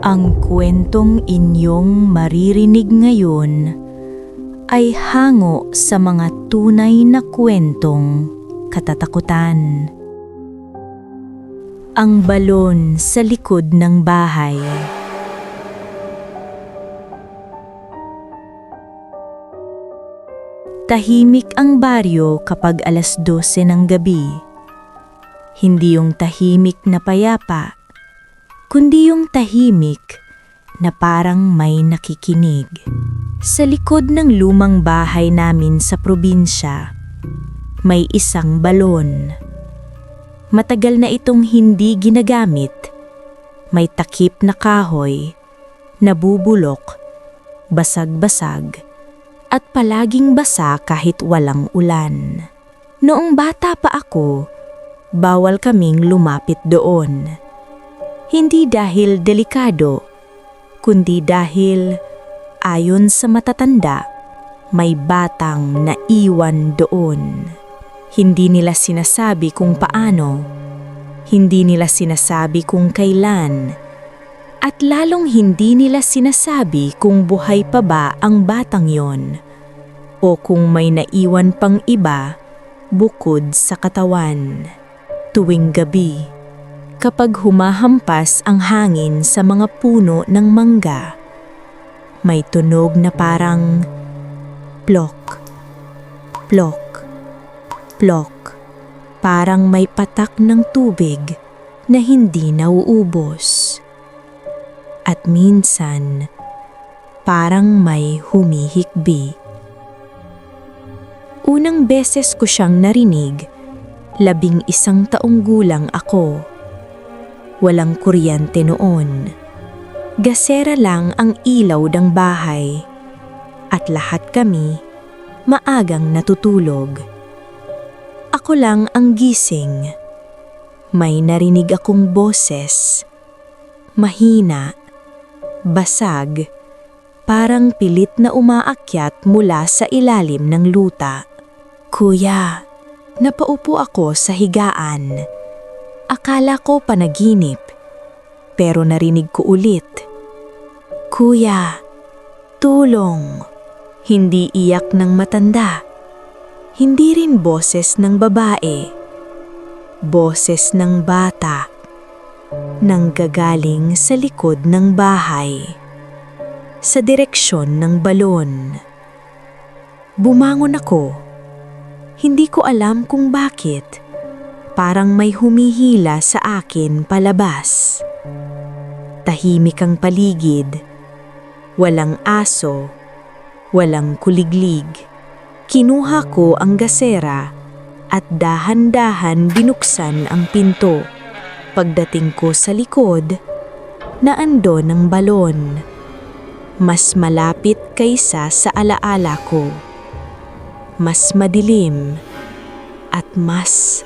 Ang kwentong inyong maririnig ngayon ay hango sa mga tunay na kwentong katatakutan. Ang balon sa likod ng bahay. Tahimik ang baryo kapag 12:00 ng gabi. Hindi yung tahimik na payapa, kundi yung tahimik na parang may nakikinig. Sa likod ng lumang bahay namin sa probinsya, may isang balon. Matagal na itong hindi ginagamit. May takip na kahoy, nabubulok, basag-basag, at palaging basa kahit walang ulan. Noong bata pa ako, bawal kaming lumapit doon. Hindi dahil delikado, kundi dahil ayon sa matatanda, may batang naiwan doon. Hindi nila sinasabi kung paano, hindi nila sinasabi kung kailan, at lalong hindi nila sinasabi kung buhay pa ba ang batang yon o kung may naiwan pang iba bukod sa katawan. Tuwing gabi, kapag humahampas ang hangin sa mga puno ng mangga, may tunog na parang plok, plok, plok. Parang may patak ng tubig na hindi nauubos. At minsan, parang may humihikbi. Unang beses ko siyang narinig, 11 taong gulang ako. Walang kuryente noon. Gasera lang ang ilaw ng bahay. At lahat kami maagang natutulog. Ako lang ang gising. May narinig akong boses. Mahina, basag, parang pilit na umaakyat mula sa ilalim ng luta. Kuya, napaupo ako sa higaan. Akala ko panaginip, pero narinig ko ulit. Kuya, tulong. Hindi iyak ng matanda. Hindi rin boses ng babae. Boses ng bata. Nanggagaling sa likod ng bahay. Sa direksyon ng balon. Bumangon ako. Hindi ko alam kung bakit. Parang may humihila sa akin palabas. Tahimik ang paligid. Walang aso. Walang kuliglig. Kinuha ko ang gasera at dahan-dahan binuksan ang pinto. Pagdating ko sa likod, naandon ang balon. Mas malapit kaysa sa alaala ko. Mas madilim at mas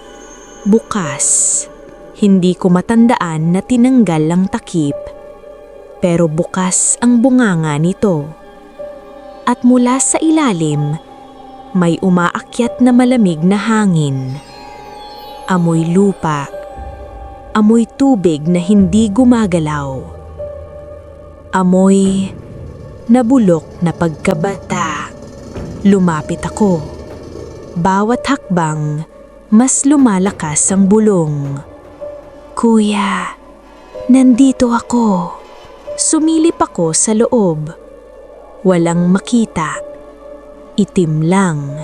bukas. Hindi ko matandaan na tinanggal ang takip, pero bukas ang bunganga nito. At mula sa ilalim, may umaakyat na malamig na hangin. Amoy lupa. Amoy tubig na hindi gumagalaw. Amoy nabulok na pagkabata. Lumapit ako. Bawat hakbang, mas lumalakas ang bulong. Kuya, nandito ako. Sumilip ako sa loob. Walang makita. Itim lang.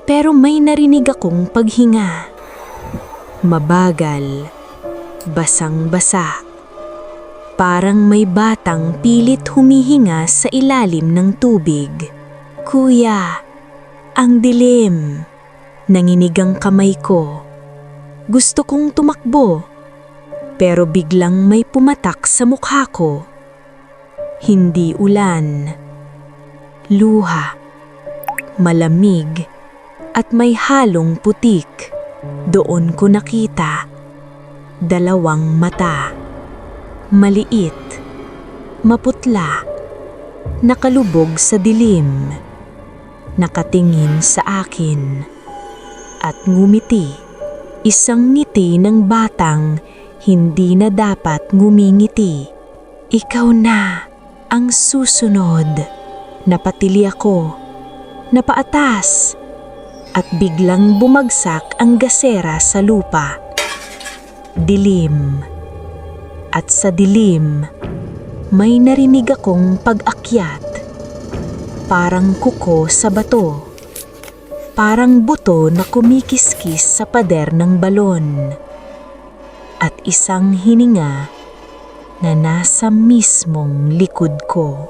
Pero may narinig akong paghinga. Mabagal. Basang-basa. Parang may batang pilit humihinga sa ilalim ng tubig. Kuya, ang dilim. Nanginig ang kamay ko. Gusto kong tumakbo. Pero biglang may pumatak sa mukha ko. Hindi ulan. Luha. Malamig at may halong putik. Doon ko nakita 2 mata. Maliit, maputla, nakalubog sa dilim. Nakatingin sa akin at ngumiti. Isang ngiti ng batang hindi na dapat ngumingiti. Ikaw na ang susunod. Napatili ako, napaatas, at biglang bumagsak ang gasera sa lupa. Dilim. At sa dilim, may narinig akong pag-akyat. Parang kuko sa bato. Parang buto na kumikiskis sa pader ng balon. At isang hininga na nasa mismong likod ko.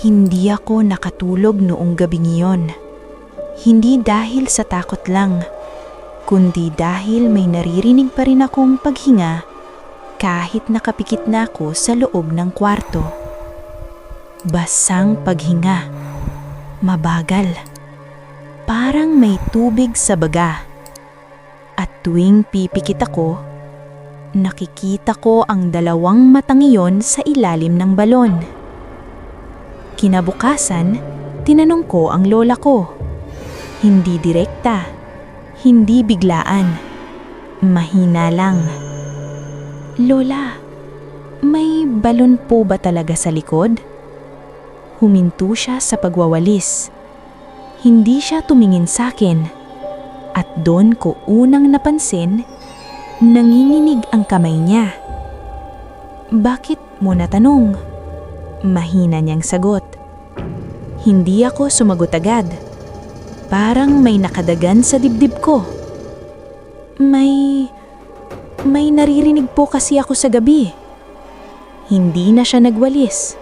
Hindi ako nakatulog noong gabing iyon. Hindi dahil sa takot lang, kundi dahil may naririnig pa rin akong paghinga kahit nakapikit na ako sa loob ng kwarto. Basang paghinga, mabagal, parang may tubig sa baga. At tuwing pipikit ako, nakikita ko ang dalawang matang iyon sa ilalim ng balon. Kinabukasan, tinanong ko ang lola ko. Hindi direkta, hindi biglaan, mahina lang. Lola, may balon po ba talaga sa likod? Huminto siya sa pagwawalis. Hindi siya tumingin sa akin. At doon ko unang napansin, nanginginig ang kamay niya. Bakit mo natanong? Mahina niyang sagot. Hindi ako sumagot agad. Parang may nakadagan sa dibdib ko. May naririnig po kasi ako sa gabi. Hindi na siya nagwalis.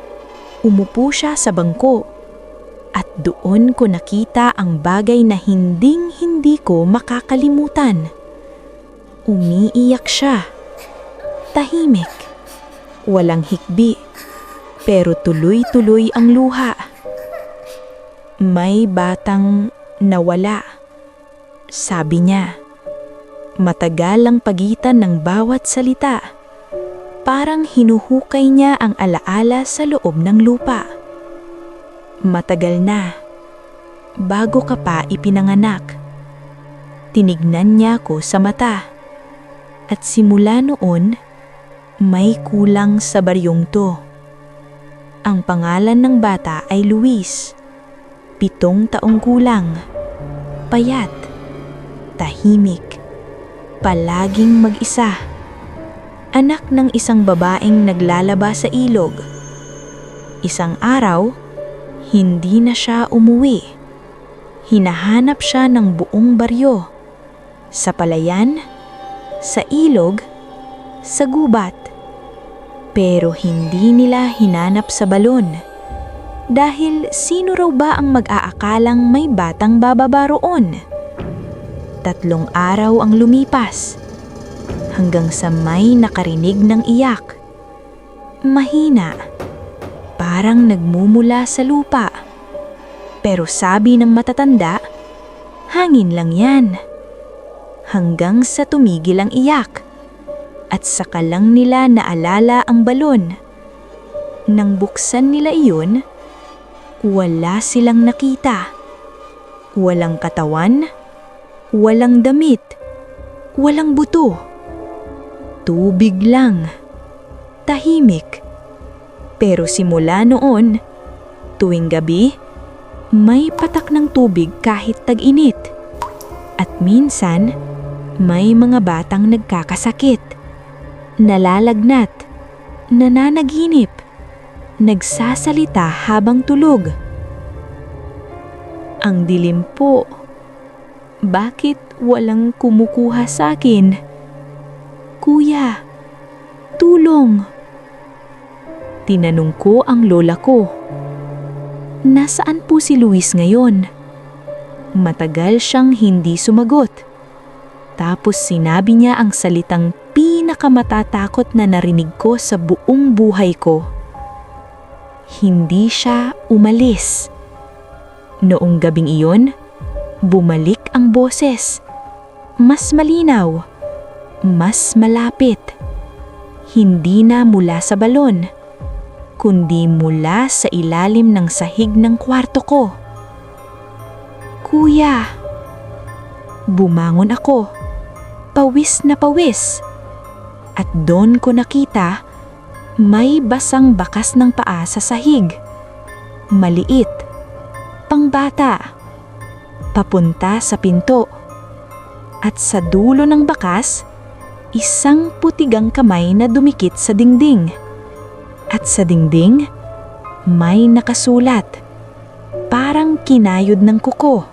Umupo siya sa bangko. At doon ko nakita ang bagay na hinding-hindi ko makakalimutan. Umiiyak siya. Tahimik. Walang hikbi. Pero tuloy-tuloy ang luha. May batang nawala. Sabi niya. Matagal ang pagitan ng bawat salita. Parang hinuhukay niya ang alaala sa loob ng lupa. Matagal na. Bago ka pa ipinanganak. Tinignan niya ko sa mata. At simula noon, may kulang sa baryong to. Ang pangalan ng bata ay Luis. 7 taong gulang. Payat. Tahimik. Palaging mag-isa. Anak ng isang babaeng naglalaba sa ilog. Isang araw, hindi na siya umuwi. Hinahanap siya ng buong baryo. Sa palayan, sa ilog, sa gubat. Pero hindi nila hinanap sa balon. Dahil sino raw ba ang mag-aakalang may batang bababa roon? 3 araw ang lumipas. Hanggang sa may nakarinig ng iyak. Mahina. Parang nagmumula sa lupa. Pero sabi ng matatanda, hangin lang yan. Hanggang sa tumigil ang iyak. At saka lang nila naalala ang balon. Nang buksan nila iyon, wala silang nakita. Walang katawan, walang damit, walang buto. Tubig lang. Tahimik. Pero simula noon, tuwing gabi, may patak ng tubig kahit tag-init. At minsan, may mga batang nagkakasakit, nalalagnat, nananaginip, nagsasalita habang tulog. Ang dilim po. Bakit walang kumukuha sa akin? Kuya, tulong! Tinanong ko ang lola ko. Nasaan po si Luis ngayon? Matagal siyang hindi sumagot. Tapos sinabi niya ang salitang pinakamatatakot na narinig ko sa buong buhay ko. Hindi siya umalis. Noong gabing iyon, bumalik ang boses. Mas malinaw, mas malapit. Hindi na mula sa balon, kundi mula sa ilalim ng sahig ng kwarto ko. Kuya! Bumangon ako, pawis na pawis. At doon ko nakita May basang bakas ng paa sa sahig. Maliit. Pangbata. Papunta sa pinto. At sa dulo ng bakas, isang putigang kamay na dumikit sa dingding. At sa dingding, may nakasulat. Parang kinayod ng kuko.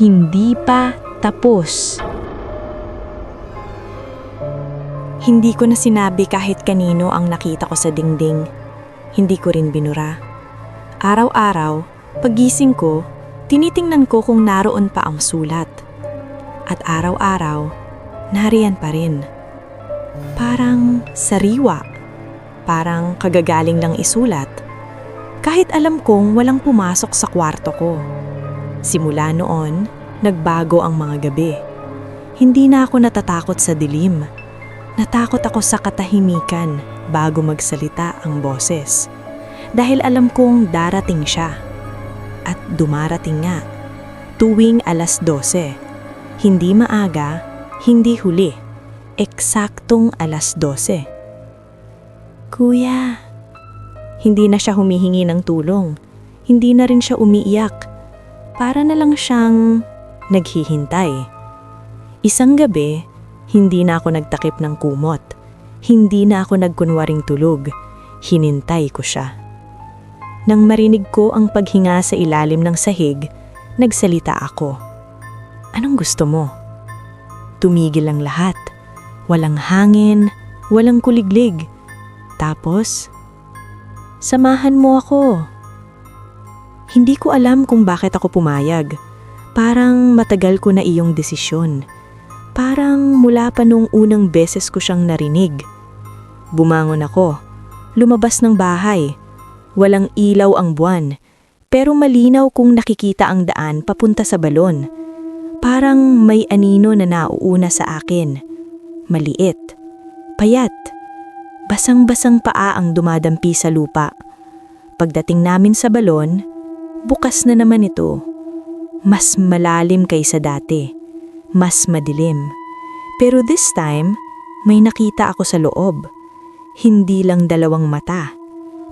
Hindi pa tapos. Hindi ko na sinabi kahit kanino ang nakita ko sa dingding. Hindi ko rin binura. Araw-araw, pagising ko, tinitingnan ko kung naroon pa ang sulat. At araw-araw, nariyan pa rin. Parang sariwa. Parang kagagaling lang isulat. Kahit alam kong walang pumasok sa kwarto ko. Simula noon, nagbago ang mga gabi. Hindi na ako natatakot sa dilim. Natakot ako sa katahimikan bago magsalita ang boses. Dahil alam kong darating siya. At dumarating nga. Tuwing 12:00. Hindi maaga, hindi huli. Eksaktong 12:00. Kuya. Hindi na siya humihingi ng tulong. Hindi na rin siya umiiyak. Para na lang siyang naghihintay. Isang gabi, hindi na ako nagtakip ng kumot. Hindi na ako nagkunwaring tulog. Hinintay ko siya. Nang marinig ko ang paghinga sa ilalim ng sahig, nagsalita ako. Anong gusto mo? Tumigil ang lahat. Walang hangin, walang kuliglig. Tapos, samahan mo ako. Hindi ko alam kung bakit ako pumayag. Parang matagal ko na iyong desisyon. Parang mula pa nung unang beses ko siyang narinig. Bumangon ako. Lumabas ng bahay. Walang ilaw ang buwan. Pero malinaw kung nakikita ang daan papunta sa balon. Parang may anino na nauuna sa akin. Maliit. Payat. Basang-basang paa ang dumadampi sa lupa. Pagdating namin sa balon, bukas na naman ito. Mas malalim kaysa dati. Mas madilim. Pero this time, may nakita ako sa loob. Hindi lang 2 mata.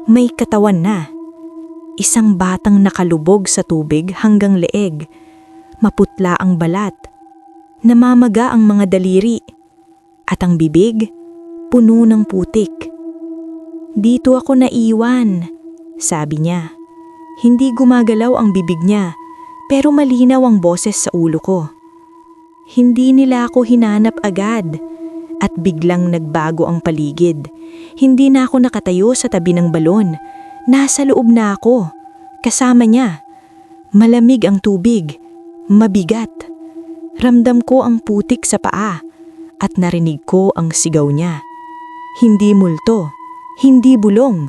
May katawan na. Isang batang nakalubog sa tubig hanggang leeg. Maputla ang balat. Namamaga ang mga daliri. At ang bibig, puno ng putik. Dito ako naiwan, sabi niya. Hindi gumagalaw ang bibig niya, pero malinaw ang boses sa ulo ko. Hindi nila ako hinanap agad at biglang nagbago ang paligid. Hindi na ako nakatayo sa tabi ng balon. Nasa loob na ako. Kasama niya. Malamig ang tubig. Mabigat. Ramdam ko ang putik sa paa at narinig ko ang sigaw niya. Hindi multo. Hindi bulong.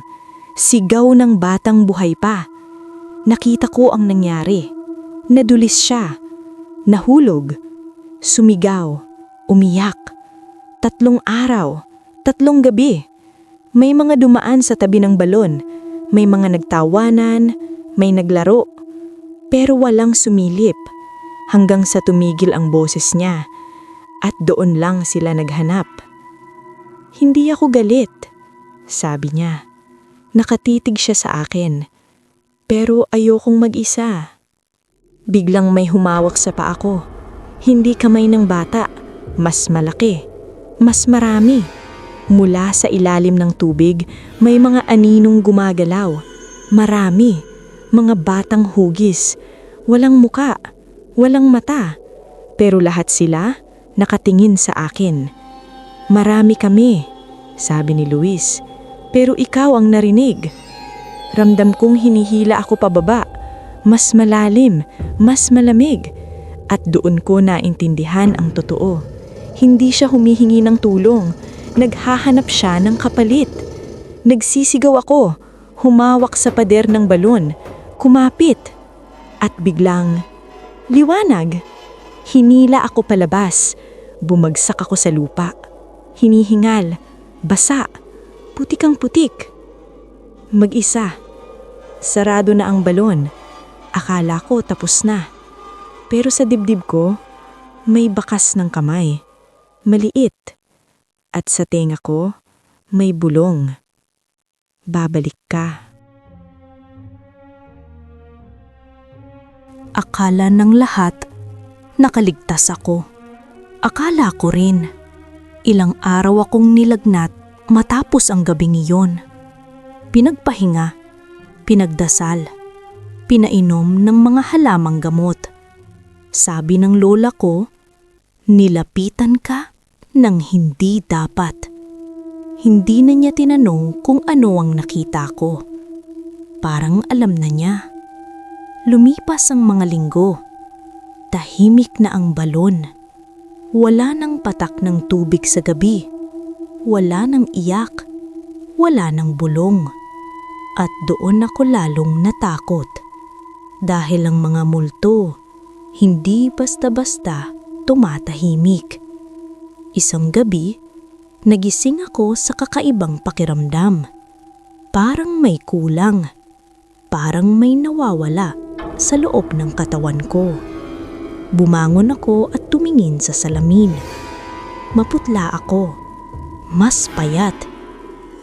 Sigaw ng batang buhay pa. Nakita ko ang nangyari. Nadulis siya. Nahulog. Sumigaw, umiyak. 3 araw, 3 gabi. May mga dumaan sa tabi ng balon. May mga nagtawanan, may naglaro. Pero walang sumilip. Hanggang sa tumigil ang boses niya. At doon lang sila naghanap. Hindi ako galit, sabi niya. Nakatitig siya sa akin. Pero ayokong mag-isa. Biglang may humawak sa paa ko. Hindi kamay ng bata, mas malaki, mas marami. Mula sa ilalim ng tubig, may mga aninong gumagalaw. Marami, mga batang hugis. Walang muka, walang mata. Pero lahat sila nakatingin sa akin. Marami kami, sabi ni Luis. Pero ikaw ang narinig. Ramdam kong hinihila ako pababa. Mas malalim, mas malamig. At doon ko naintindihan ang totoo. Hindi siya humihingi ng tulong. Naghahanap siya ng kapalit. Nagsisigaw ako. Humawak sa pader ng balon. Kumapit. At biglang, liwanag. Hinila ako palabas. Bumagsak ako sa lupa. Hinihingal. Basa. Putikang putik. Mag-isa. Sarado na ang balon. Akala ko tapos na. Pero sa dibdib ko, may bakas ng kamay. Maliit. At sa tenga ko, May bulong. Babalik ka. Akala ng lahat, nakaligtas ako. Akala ko rin. Ilang araw akong nilagnat matapos ang gabing iyon. Pinagpahinga, pinagdasal, pinainom ng mga halamang gamot. Sabi ng lola ko, nilapitan ka ng hindi dapat. Hindi na niya tinanong kung ano ang nakita ko. Parang alam na niya. Lumipas ang mga linggo. Tahimik na ang balon. Wala nang patak ng tubig sa gabi. Wala nang iyak. Wala nang bulong. At doon ako lalong natakot. Dahil ang mga multo, hindi basta-basta tumatahimik. Isang gabi, nagising ako sa kakaibang pakiramdam. Parang may kulang. Parang may nawawala sa loob ng katawan ko. Bumangon ako at tumingin sa salamin. Maputla ako, mas payat,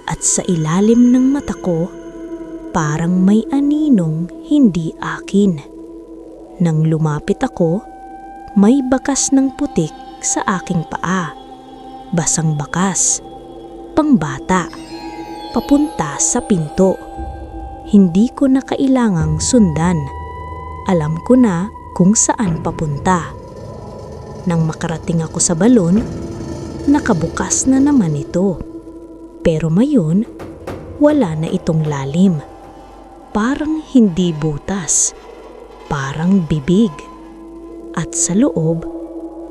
at sa ilalim ng mata ko, parang may aninong hindi akin. Nang lumapit ako, may bakas ng putik sa aking paa. Basang bakas, pangbata, papunta sa pinto. Hindi ko na kailangang sundan. Alam ko na kung saan papunta. Nang makarating ako sa balon, nakabukas na naman ito. Pero mayon, wala na itong lalim. Parang hindi butas. Parang bibig. At sa loob,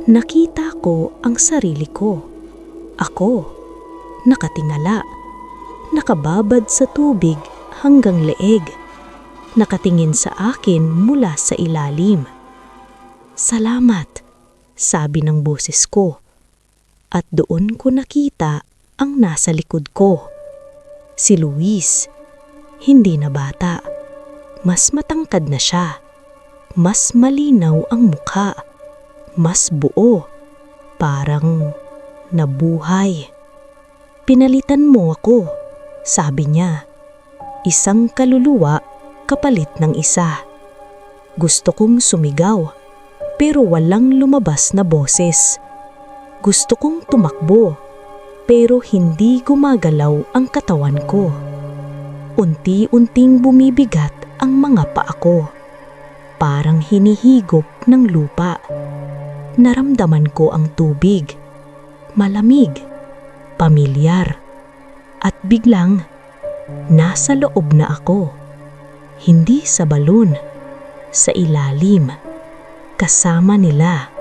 nakita ko ang sarili ko. Ako, nakatingala, nakababad sa tubig hanggang leeg, nakatingin sa akin mula sa ilalim. "Salamat," sabi ng boses ko, at doon ko nakita ang nasa likod ko. Si Luis, hindi na bata, mas matangkad na siya, mas malinaw ang mukha, mas buo, parang nabuhay. "Pinalitan mo ako," sabi niya. Isang kaluluwa kapalit ng isa. Gusto kong sumigaw, pero walang lumabas na boses. Gusto kong tumakbo, pero hindi gumagalaw ang katawan ko. Unti-unting bumibigat ang mga paa ko. Parang hinihigop ng lupa. Naramdaman ko ang tubig. Malamig, pamilyar, at biglang nasa loob na ako. Hindi sa balon, sa ilalim, kasama nila.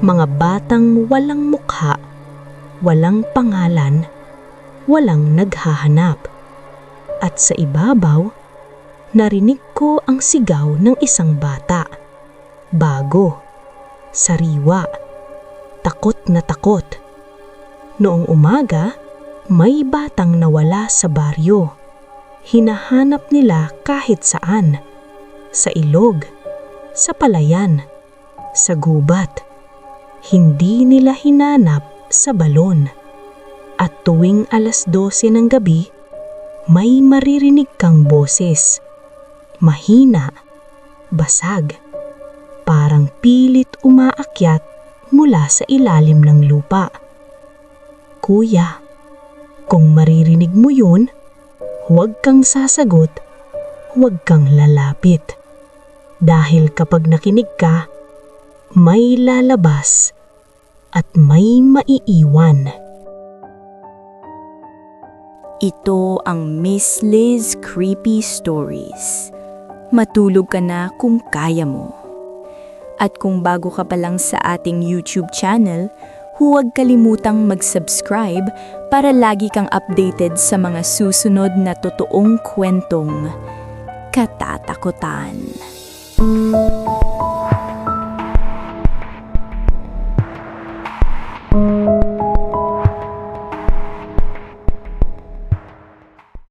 Mga batang walang mukha, walang pangalan, walang naghahanap. At sa ibabaw, narinig ko ang sigaw ng isang bata. Bago, sariwa, takot na takot. Noong umaga, may batang nawala sa baryo. Hinahanap nila kahit saan. Sa ilog, sa palayan, sa gubat. Hindi nila hinanap sa balon. At tuwing 12:00 ng gabi, may maririnig kang boses. Mahina, basag, parang pilit umaakyat mula sa ilalim ng lupa. "Kuya, kung maririnig mo yun, huwag kang sasagot, huwag kang lalapit. Dahil kapag nakinig ka, may lalabas at may maiiwan." Ito ang Miss Liz Creepy Stories. Matulog ka na kung kaya mo. At kung bago ka pa lang sa ating YouTube channel, huwag kalimutang mag-subscribe para lagi kang updated sa mga susunod na totoong kwentong katatakutan.